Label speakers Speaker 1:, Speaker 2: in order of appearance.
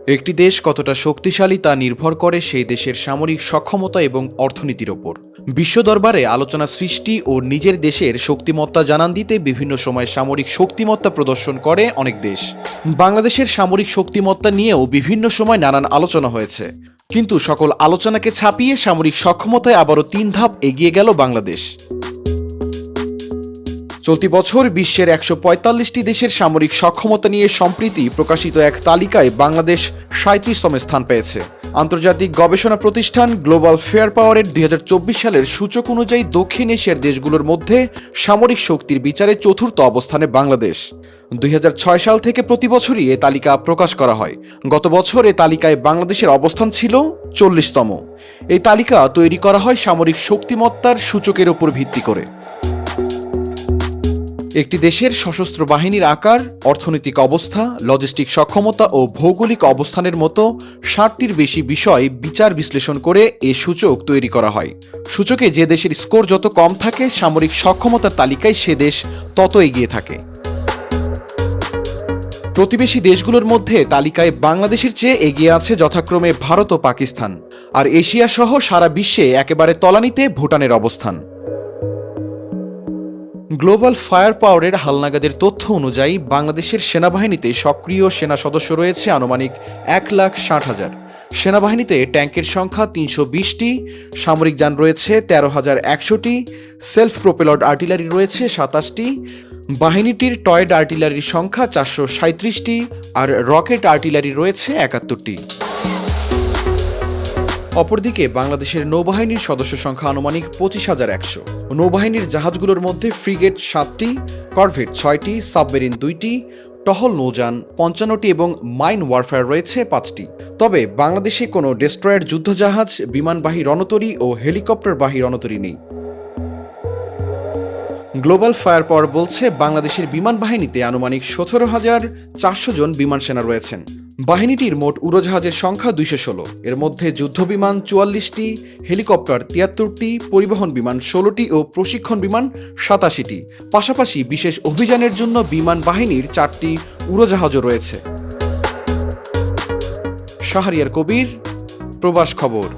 Speaker 1: একটি দেশ কতটা শক্তিশালী তা নির্ভর করে সেই দেশের সামরিক সক্ষমতা এবং অর্থনীতির ওপর। বিশ্ব দরবারে আলোচনা সৃষ্টি ও নিজের দেশের শক্তিমত্তা জানান দিতে বিভিন্ন সময় সামরিক শক্তিমত্তা প্রদর্শন করে অনেক দেশ। বাংলাদেশের সামরিক শক্তিমত্তা নিয়েও বিভিন্ন সময় নানান আলোচনা হয়েছে, কিন্তু সকল আলোচনাকে ছাপিয়ে সামরিক সক্ষমতায় আবারও ৩ ধাপ এগিয়ে গেল বাংলাদেশ। চলতি বছর বিশ্বের ১৪৫টি দেশের সামরিক সক্ষমতা নিয়ে সম্প্রতি প্রকাশিত এক তালিকায় বাংলাদেশ ৩৭তম স্থান পেয়েছে। আন্তর্জাতিক গবেষণা প্রতিষ্ঠান গ্লোবাল ফায়ার পাওয়ারের ২০২৪ সালের সূচক অনুযায়ী দক্ষিণ এশিয়ার দেশগুলোর মধ্যে সামরিক শক্তির বিচারে চতুর্থ অবস্থানে বাংলাদেশ। ২০০৬ সাল থেকে প্রতি বছরই এ তালিকা প্রকাশ করা হয়। গত বছর এ তালিকায় বাংলাদেশের অবস্থান ছিল ৪০তম। এই তালিকা তৈরি করা হয় সামরিক শক্তিমত্তার সূচকের উপর ভিত্তি করে। একটি দেশের সশস্ত্র বাহিনীর আকার, অর্থনৈতিক অবস্থা, লজিস্টিক সক্ষমতা ও ভৌগোলিক অবস্থানের মতো ৬০টির বেশি বিষয় বিচার বিশ্লেষণ করে এ সূচক তৈরি করা হয়। সূচকে যে দেশের স্কোর যত কম থাকে, সামরিক সক্ষমতার তালিকায় সে দেশ তত এগিয়ে থাকে। প্রতিবেশী দেশগুলোর মধ্যে তালিকায় বাংলাদেশের চেয়ে এগিয়ে আছে যথাক্রমে ভারত ও পাকিস্তান, আর এশিয়া সহ সারা বিশ্বে একেবারে তলানিতে ভুটানের অবস্থান। গ্লোবাল ফায়ার পাওয়ারের হালনাগাদের তথ্য অনুযায়ী বাংলাদেশের সেনাবাহিনীতে সক্রিয় সেনা সদস্য রয়েছে আনুমানিক ১,৬০,০০০। সেনাবাহিনীতে ট্যাঙ্কের সংখ্যা ৩২০টি, সামরিক যান রয়েছে ১৩,১০০টি, সেলফ প্রোপেলড আর্টিলারি রয়েছে ২৭টি, বাহিনীটির টয়েড আর্টিলারির সংখ্যা ৪৩৭টি, আর রকেট আর্টিলারি রয়েছে ৭১টি। অপরদিকে বাংলাদেশের নৌবাহিনীর সদস্য সংখ্যা আনুমানিক ২৫,১০০। নৌবাহিনীর জাহাজগুলোর মধ্যে ফ্রিগেট ৭টি, করভেট ৬টি, সাবমেরিন ২টি, টহল নৌযান ৫৫টি এবং মাইন ওয়ারফেয়ার রয়েছে ৫টি। তবে বাংলাদেশে কোনো ডেস্ট্রয়ার যুদ্ধজাহাজ, বিমানবাহী রণতরী ও হেলিকপ্টারবাহী রণতরী নেই। গ্লোবাল ফায়ার পাওয়ার বলছে বাংলাদেশের বিমান বাহিনীতে আনুমানিক ১৭,৪০০ জন বিমান সেনা রয়েছেন। বাহিনীটির মোট উড়োজাহাজের সংখ্যা ২১৬। এর মধ্যে যুদ্ধবিমান ৪৪টি, হেলিকপ্টার ৭৩টি, পরিবহন বিমান ১৬টি ও প্রশিক্ষণ বিমান ৮৭টি। পাশাপাশি বিশেষ অভিযানের জন্য বিমান বাহিনীর ৪টি উড়োজাহাজও রয়েছে। শাহরিয়ার কবির, প্রবাস খবর।